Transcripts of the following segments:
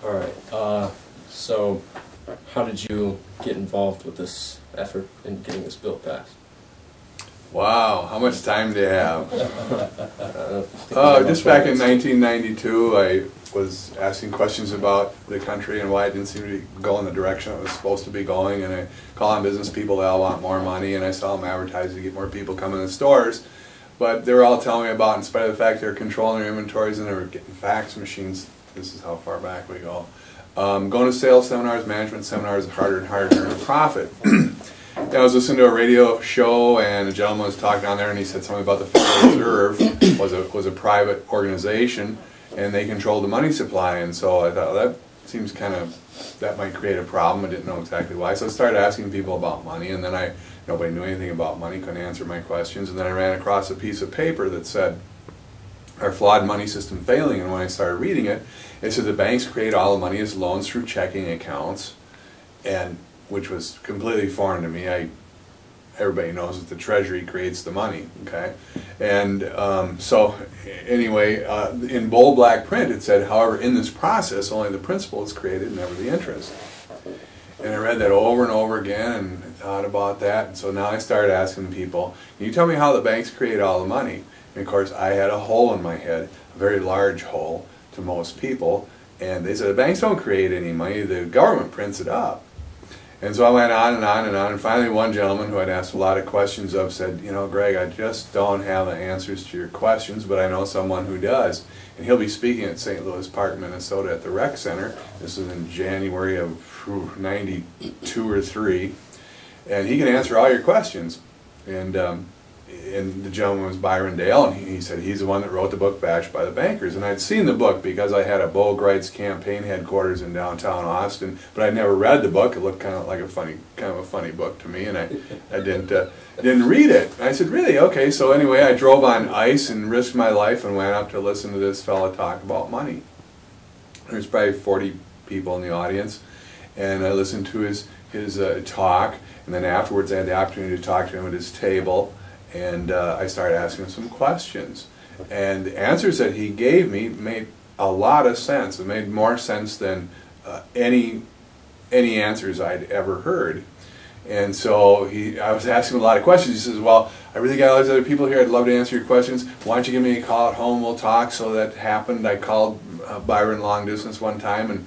All right. So, how did you get involved with this effort in getting this bill passed? Wow, how much time do you have? Just 15 back in minutes. 1992, I was asking questions about the country and why it didn't seem to be going the direction it was supposed to be going, and I call on business people that all want more money, and I saw them advertising to get more people coming to the stores, but they were all telling me about, in spite of the fact they were controlling their inventories and they were getting fax machines, this is how far back we go, going to sales seminars, management seminars, harder and harder to earn a profit. I was listening to a radio show, and a gentleman was talking on there, and he said something about the Federal Reserve was a private organization, and they controlled the money supply. And so I thought, well, that seems kind of, that might create a problem. I didn't know exactly why, so I started asking people about money, and then nobody knew anything about money, couldn't answer my questions, and then I ran across a piece of paper that said, "Our flawed money system failing," and when I started reading it, it said the banks create all the money as loans through checking accounts, and which was completely foreign to me. Everybody knows that the Treasury creates the money, okay? And so anyway, in bold black print it said, "However, in this process, only the principal is created, never the interest." And I read that over and over again and thought about that, and so now I started asking people, "Can you tell me how the banks create all the money?" And of course I had a hole in my head, a very large hole to most people, and they said, "The banks don't create any money, the government prints it up." And so I went on and on and on, and finally one gentleman who I'd asked a lot of questions of said, "You know, Greg, I just don't have the answers to your questions, but I know someone who does." And he'll be speaking at St. Louis Park, Minnesota at the Rec Center. This was in January of '92 or '3. And he can answer all your questions. And the gentleman was Byron Dale, and he said he's the one that wrote the book Bashed by the Bankers. And I'd seen the book because I had a Bo Greitz campaign headquarters in downtown Austin, but I'd never read the book. It looked kind of like a funny book to me, and I didn't read it. I said, "Really? Okay." So anyway, I drove on ice and risked my life and went up to listen to this fellow talk about money. There's probably 40 people in the audience, and I listened to his talk, and then afterwards I had the opportunity to talk to him at his table. And I started asking him some questions, and the answers that he gave me made a lot of sense. It made more sense than any answers I'd ever heard. And so I was asking him a lot of questions. He says, "Well, I really got all these other people here. I'd love to answer your questions. Why don't you give me a call at home? We'll talk." So that happened. I called Byron long distance one time and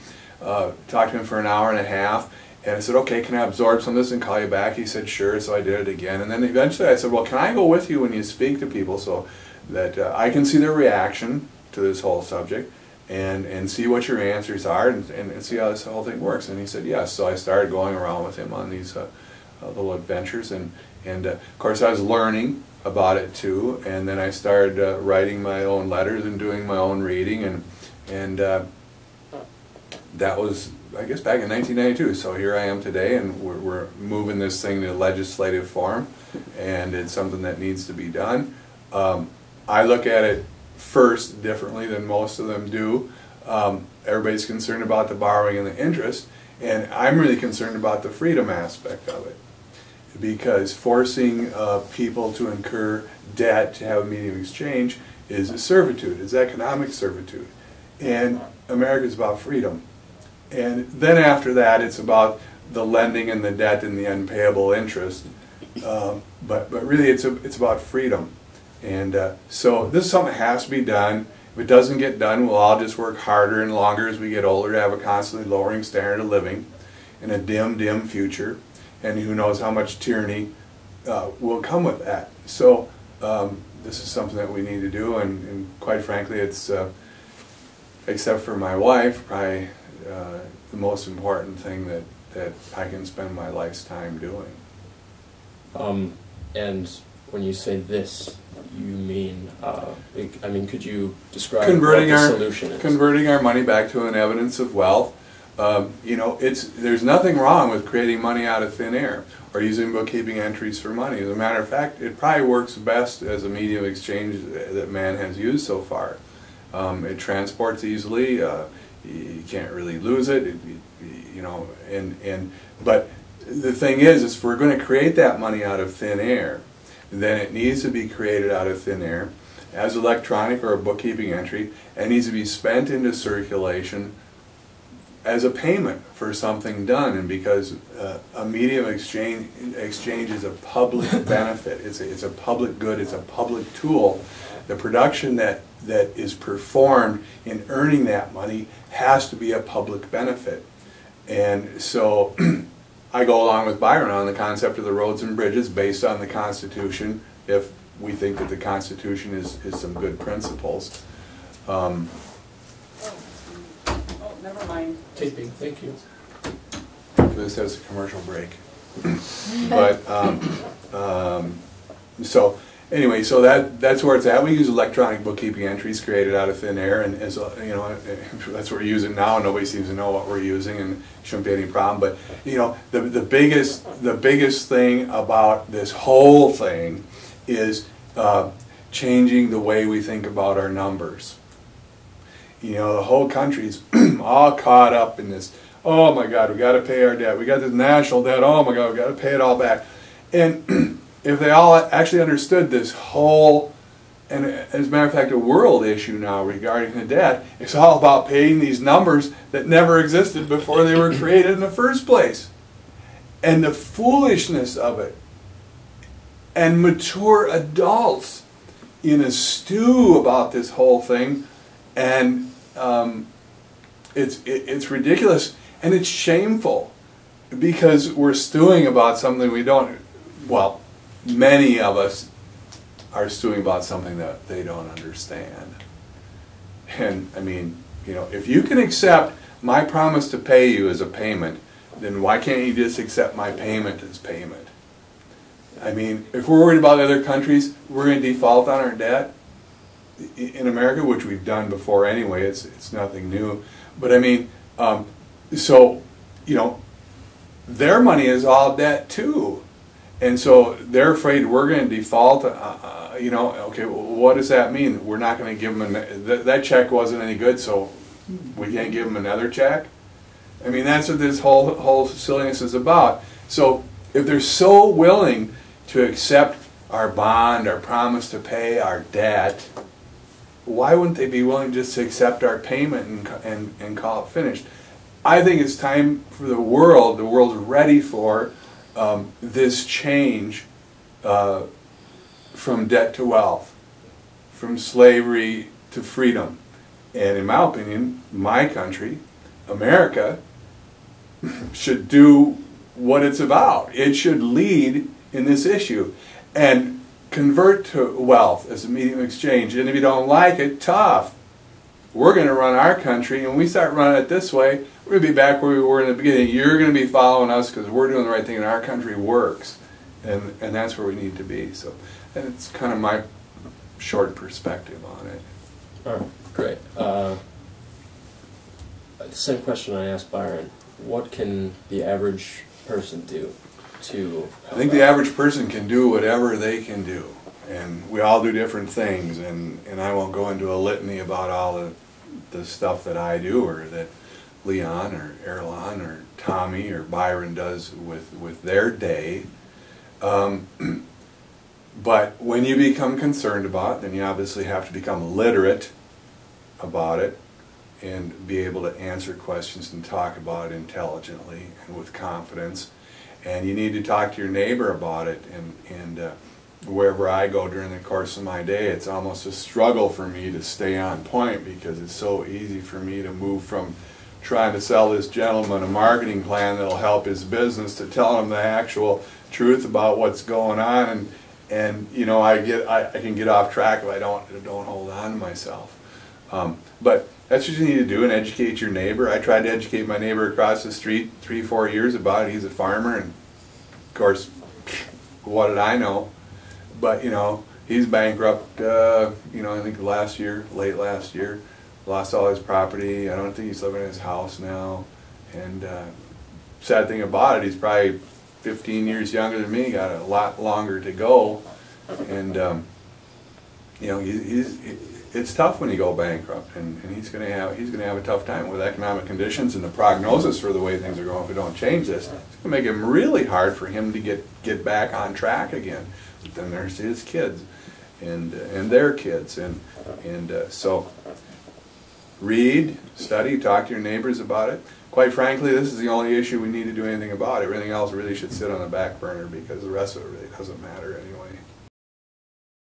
talked to him for an hour and a half. And I said, "Okay, can I absorb some of this and call you back?" He said, "Sure." So I did it again. And then eventually I said, "Well, can I go with you when you speak to people so that I can see their reaction to this whole subject and see what your answers are and see how this whole thing works?" And he said, "Yes." So I started going around with him on these little adventures. And of course I was learning about it too. And then I started writing my own letters and doing my own reading. And that was, I guess, back in 1992. So here I am today, and we're moving this thing to legislative form, and it's something that needs to be done. I look at it first differently than most of them do. Everybody's concerned about the borrowing and the interest, and I'm really concerned about the freedom aspect of it, because forcing people to incur debt to have a medium of exchange is a servitude, it's economic servitude, and America's about freedom. And then after that, it's about the lending and the debt and the unpayable interest. But really, it's about freedom. And so this is something that has to be done. If it doesn't get done, we'll all just work harder and longer as we get older to have a constantly lowering standard of living in a dim, dim future. And who knows how much tyranny will come with that. So this is something that we need to do. And quite frankly, it's, except for my wife, probably the most important thing that I can spend my life's time doing. And when you say this, you mean, I mean, could you describe Converting what the solution is? Converting our money back to an evidence of wealth. You know, there's nothing wrong with creating money out of thin air or using bookkeeping entries for money. As a matter of fact, it probably works best as a medium of exchange that man has used so far. It transports easily. You can't really lose it. You know, but the thing is if we're going to create that money out of thin air, then it needs to be created out of thin air as electronic or a bookkeeping entry, and needs to be spent into circulation as a payment for something done, and because a medium exchange is a public benefit. It's a public good. It's a public tool. The production that is performed in earning that money has to be a public benefit. And so I go along with Byron on the concept of the roads and bridges based on the Constitution, if we think that the Constitution is some good principles. Never mind. Taping, thank you. This has a commercial break. But, so anyway, so that's where it's at. We use electronic bookkeeping entries created out of thin air, and so, you know, that's what we're using now. Nobody seems to know what we're using, and shouldn't be any problem. But, you know, the biggest thing about this whole thing is changing the way we think about our numbers. You know, the whole country's all caught up in this, oh my God, we got to pay our debt. We got this national debt, oh my God, we got to pay it all back. And if they all actually understood this whole, and as a matter of fact, a world issue now regarding the debt, it's all about paying these numbers that never existed before they were created in the first place. And the foolishness of it. And mature adults in a stew about this whole thing. And it's ridiculous, and it's shameful, because we're stewing about something we don't, well, many of us are stewing about something that they don't understand. And I mean, you know, if you can accept my promise to pay you as a payment, then why can't you just accept my payment as payment? I mean, if we're worried about other countries, we're going to default on our debt in America, which we've done before anyway. It's nothing new. But I mean, so, you know, their money is all debt too. And so they're afraid we're going to default. You know, okay, well, what does that mean? We're not going to give them, that check wasn't any good, so we can't give them another check? I mean, that's what this whole silliness is about. So if they're so willing to accept our bond, our promise to pay our debt, why wouldn't they be willing just to accept our payment and call it finished? I think it's time for the world's ready for this change from debt to wealth, from slavery to freedom. And in my opinion, my country, America, should do what it's about. It should lead in this issue and convert to wealth as a medium of exchange. And if you don't like it, tough. We're going to run our country, and when we start running it this way, we're going to be back where we were in the beginning. You're going to be following us because we're doing the right thing and our country works. And that's where we need to be. So, and it's kind of my short perspective on it. All right, great. Same question I asked Byron. What can the average person do to help I think out? the average person can do whatever they can do. And we all do different things, and I won't go into a litany about all the stuff that I do, or that Leon or Erlon or Tommy or Byron does with their day. But when you become concerned about it, then you obviously have to become literate about it and be able to answer questions and talk about it intelligently and with confidence. And you need to talk to your neighbor about it. And wherever I go during the course of my day, it's almost a struggle for me to stay on point, because it's so easy for me to move from trying to sell this gentleman a marketing plan that'll help his business to tell him the actual truth about what's going on. And you know, I can get off track if I don't hold on to myself. But that's what you need to do, and educate your neighbor. I tried to educate my neighbor across the street 3-4 years about it. He's a farmer, and of course, what did I know? But you know, he's bankrupt. You know, I think late last year, lost all his property. I don't think he's living in his house now. And sad thing about it, he's probably 15 years younger than me. Got a lot longer to go. And you know, it's tough when you go bankrupt, and he's going to have a tough time with economic conditions and the prognosis for the way things are going. If we don't change this, it's going to make it really hard for him to get back on track again. But then there's his kids and their kids, and so read, study, talk to your neighbors about it. Quite frankly, this is the only issue we need to do anything about. Everything else really should sit on the back burner because the rest of it really doesn't matter anyway.